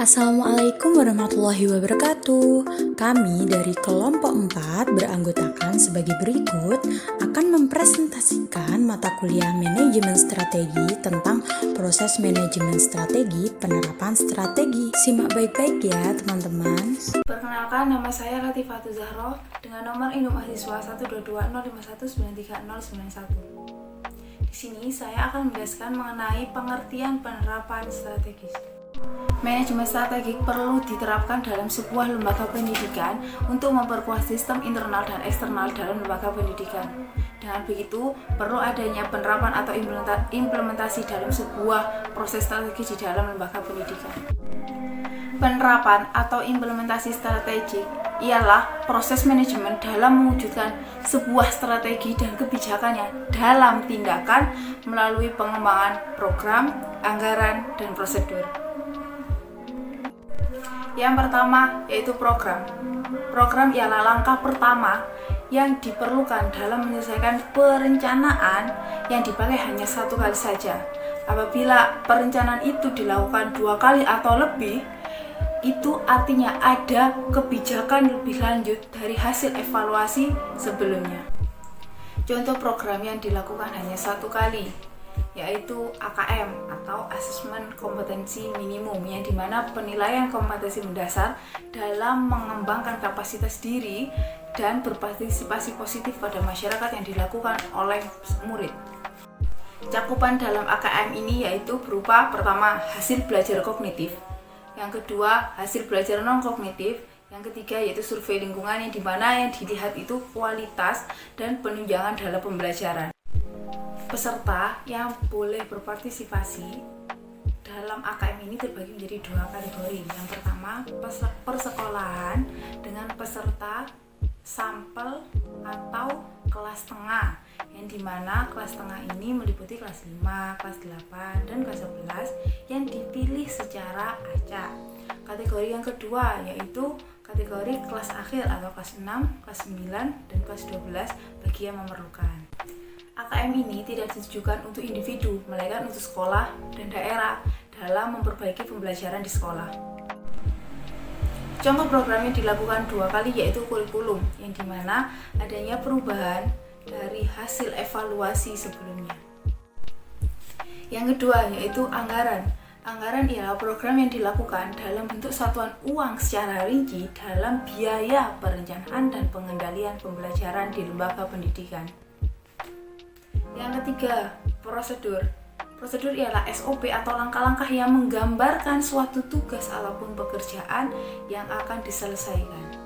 Assalamualaikum warahmatullahi wabarakatuh. Kami dari kelompok 4 beranggotakan sebagai berikut akan mempresentasikan mata kuliah manajemen strategi tentang proses manajemen strategi, penerapan strategi. Simak baik-baik ya teman-teman. Perkenalkan, nama saya Latifatul Zahro dengan nomor induk mahasiswa 12205193091. Di sini saya akan menjelaskan mengenai pengertian penerapan strategis. Manajemen strategik perlu diterapkan dalam sebuah lembaga pendidikan untuk memperkuat sistem internal dan eksternal dalam lembaga pendidikan. Dengan begitu, perlu adanya penerapan atau implementasi dalam sebuah proses strategis di dalam lembaga pendidikan. Penerapan atau implementasi strategik ialah proses manajemen dalam mewujudkan sebuah strategi dan kebijakannya dalam tindakan melalui pengembangan program, anggaran, dan prosedur. Yang pertama yaitu program. Program ialah langkah pertama yang diperlukan dalam menyelesaikan perencanaan yang dipakai hanya satu kali saja. Apabila perencanaan itu dilakukan 2 kali atau lebih, itu artinya ada kebijakan lebih lanjut dari hasil evaluasi sebelumnya. Contoh program yang dilakukan hanya 1 kali yaitu AKM atau Asesmen Kompetensi Minimum, yang dimana penilaian kompetensi mendasar dalam mengembangkan kapasitas diri dan berpartisipasi positif pada masyarakat yang dilakukan oleh murid. Cakupan dalam AKM ini yaitu berupa pertama hasil belajar kognitif, yang kedua hasil belajar non kognitif, yang ketiga yaitu survei lingkungan, yang dimana yang dilihat itu kualitas dan penunjangan dalam pembelajaran. Peserta yang boleh berpartisipasi dalam AKM ini terbagi menjadi 2 kategori. Yang pertama, persekolahan dengan peserta sampel atau kelas tengah, yang dimana kelas tengah ini meliputi kelas 5, kelas 8, dan kelas 11 yang dipilih secara acak. Kategori yang kedua yaitu kategori kelas akhir atau kelas 6, kelas 9, dan kelas 12 bagi yang memerlukan. AKM ini tidak ditujukan untuk individu, melainkan untuk sekolah dan daerah dalam memperbaiki pembelajaran di sekolah. Contoh program yang dilakukan 2 kali yaitu kurikulum, yang dimana adanya perubahan dari hasil evaluasi sebelumnya. Yang kedua yaitu anggaran. Anggaran ialah program yang dilakukan dalam bentuk satuan uang secara rinci dalam biaya perencanaan dan pengendalian pembelajaran di lembaga pendidikan. Yang ketiga, prosedur. Prosedur ialah SOP atau langkah-langkah yang menggambarkan suatu tugas ataupun pekerjaan yang akan diselesaikan.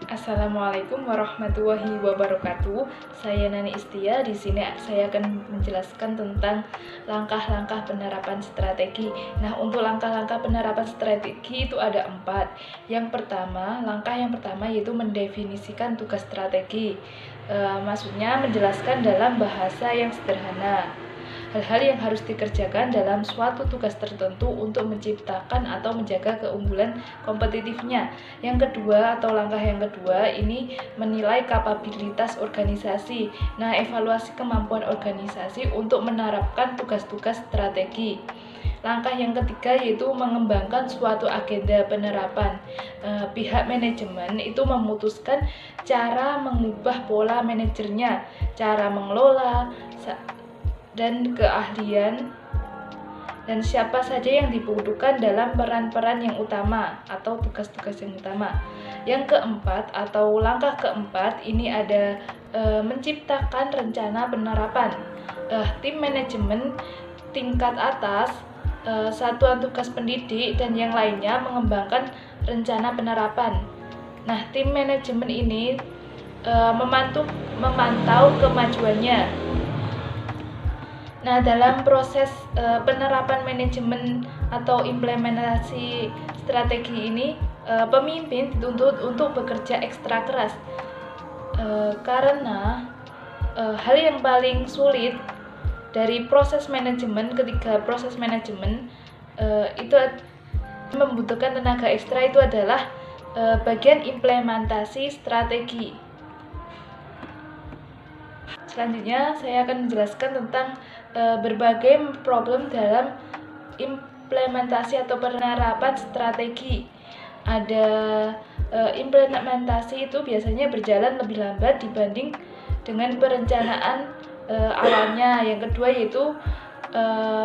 Assalamualaikum warahmatullahi wabarakatuh. Saya Nani Istia. Di sini saya akan menjelaskan tentang langkah-langkah penerapan strategi. Nah, untuk langkah-langkah penerapan strategi itu ada 4. Langkah yang pertama yaitu mendefinisikan tugas strategi. Maksudnya menjelaskan dalam bahasa yang sederhana hal-hal yang harus dikerjakan dalam suatu tugas tertentu untuk menciptakan atau menjaga keunggulan kompetitifnya. Yang kedua atau langkah yang kedua ini menilai kapabilitas organisasi. Nah, evaluasi kemampuan organisasi untuk menerapkan tugas-tugas strategi. Langkah yang ketiga yaitu mengembangkan suatu agenda penerapan. Pihak manajemen itu memutuskan cara mengubah pola manajernya, cara mengelola, dan keahlian dan siapa saja yang dibutuhkan dalam peran-peran yang utama atau tugas-tugas yang utama. Yang keempat atau langkah keempat ini ada menciptakan rencana penerapan. Tim manajemen tingkat atas, satuan tugas pendidik, dan yang lainnya mengembangkan rencana penerapan. Nah, tim manajemen ini memantau kemajuannya. Nah, dalam proses penerapan manajemen atau implementasi strategi ini, pemimpin dituntut untuk bekerja ekstra keras karena hal yang paling sulit dari proses manajemen ketika proses manajemen itu membutuhkan tenaga ekstra itu adalah bagian implementasi strategi. Selanjutnya saya akan menjelaskan tentang berbagai problem dalam implementasi atau penerapan strategi. Ada implementasi itu biasanya berjalan lebih lambat dibanding dengan perencanaan awalnya. Yang kedua yaitu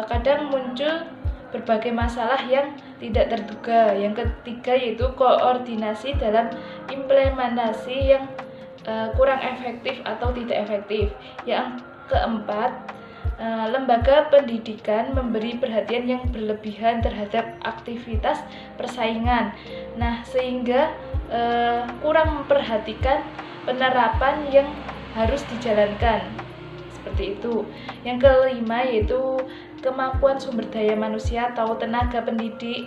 kadang muncul berbagai masalah yang tidak terduga. Yang ketiga yaitu koordinasi dalam implementasi yang kurang efektif atau tidak efektif. Yang keempat, lembaga pendidikan memberi perhatian yang berlebihan terhadap aktivitas persaingan. Nah, sehingga kurang memperhatikan penerapan yang harus dijalankan. Seperti itu. Yang kelima yaitu kemampuan sumber daya manusia atau tenaga pendidik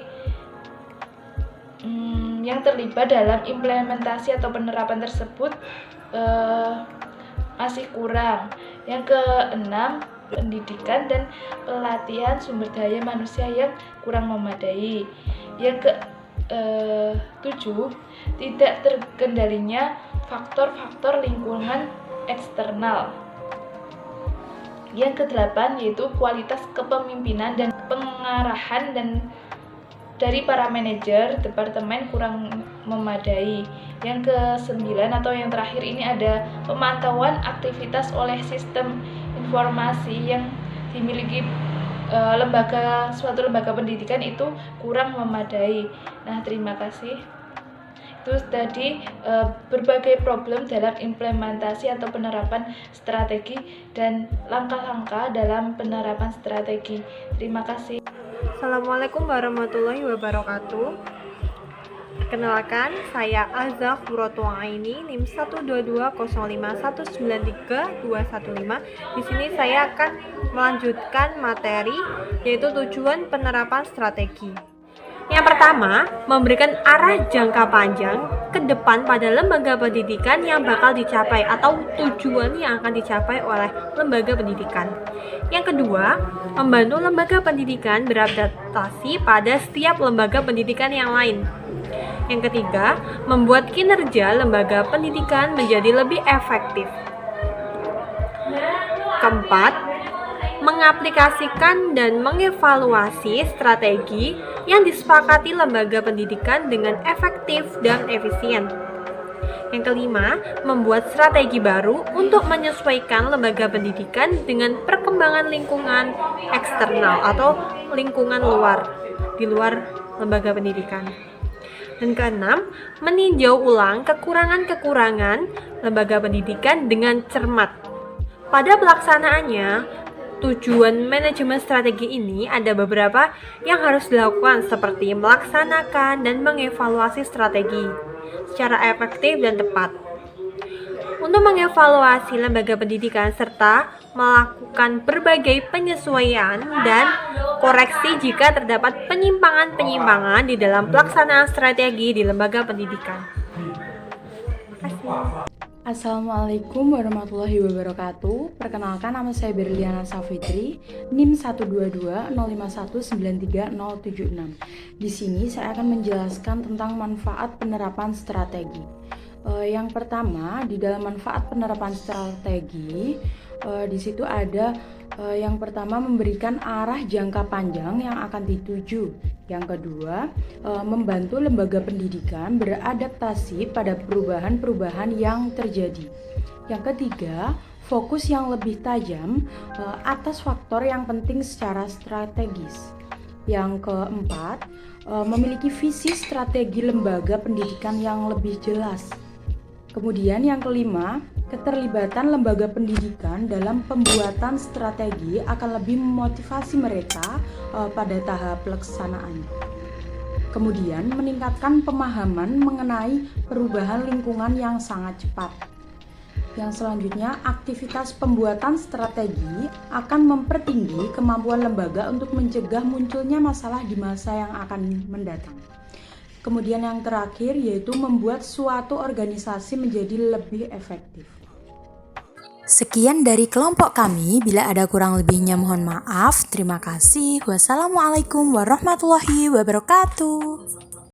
yang terlibat dalam implementasi atau penerapan tersebut masih kurang. Yang keenam, pendidikan dan pelatihan sumber daya manusia yang kurang memadai. Yang ketujuh, tidak terkendalinya faktor-faktor lingkungan eksternal. Yang kedelapan yaitu kualitas kepemimpinan dan pengarahan dari para manajer departemen kurang memadai. Yang kesembilan atau yang terakhir ini ada pemantauan aktivitas oleh sistem informasi yang dimiliki suatu lembaga pendidikan itu kurang memadai. Nah, terima kasih. Itu tadi berbagai problem dalam implementasi atau penerapan strategi dan langkah-langkah dalam penerapan strategi. Terima kasih. Assalamualaikum warahmatullahi wabarakatuh. Perkenalkan, saya Azza Furotuaini, NIM 12205193215. Di sini saya akan melanjutkan materi yaitu tujuan penerapan strategi. Yang pertama, memberikan arah jangka panjang ke depan pada lembaga pendidikan yang bakal dicapai atau tujuan yang akan dicapai oleh lembaga pendidikan. Yang kedua, membantu lembaga pendidikan beradaptasi pada setiap lembaga pendidikan yang lain. Yang ketiga, membuat kinerja lembaga pendidikan menjadi lebih efektif. Keempat, mengaplikasikan dan mengevaluasi strategi yang disepakati lembaga pendidikan dengan efektif dan efisien. Yang kelima, membuat strategi baru untuk menyesuaikan lembaga pendidikan dengan perkembangan lingkungan eksternal atau lingkungan di luar lembaga pendidikan. Dan keenam, meninjau ulang kekurangan-kekurangan lembaga pendidikan dengan cermat. Pada pelaksanaannya, tujuan manajemen strategi ini ada beberapa yang harus dilakukan seperti melaksanakan dan mengevaluasi strategi secara efektif dan tepat. Untuk mengevaluasi lembaga pendidikan serta melakukan berbagai penyesuaian dan koreksi jika terdapat penyimpangan-penyimpangan di dalam pelaksanaan strategi di lembaga pendidikan. Terima kasih. Assalamualaikum warahmatullahi wabarakatuh. Perkenalkan, nama saya Berliana Safitri, NIM 12205193076. Di sini saya akan menjelaskan tentang manfaat penerapan strategi. Yang pertama, di dalam manfaat penerapan strategi, di situ ada yang pertama, memberikan arah jangka panjang yang akan dituju. Yang kedua, membantu lembaga pendidikan beradaptasi pada perubahan-perubahan yang terjadi. Yang ketiga, fokus yang lebih tajam atas faktor yang penting secara strategis. Yang keempat, memiliki visi strategi lembaga pendidikan yang lebih jelas. Kemudian yang kelima, keterlibatan lembaga pendidikan dalam pembuatan strategi akan lebih memotivasi mereka pada tahap pelaksanaan. Kemudian meningkatkan pemahaman mengenai perubahan lingkungan yang sangat cepat. Yang selanjutnya, aktivitas pembuatan strategi akan mempertinggi kemampuan lembaga untuk mencegah munculnya masalah di masa yang akan mendatang. Kemudian yang terakhir yaitu membuat suatu organisasi menjadi lebih efektif. Sekian dari kelompok kami, bila ada kurang lebihnya mohon maaf. Terima kasih. Wassalamualaikum warahmatullahi wabarakatuh.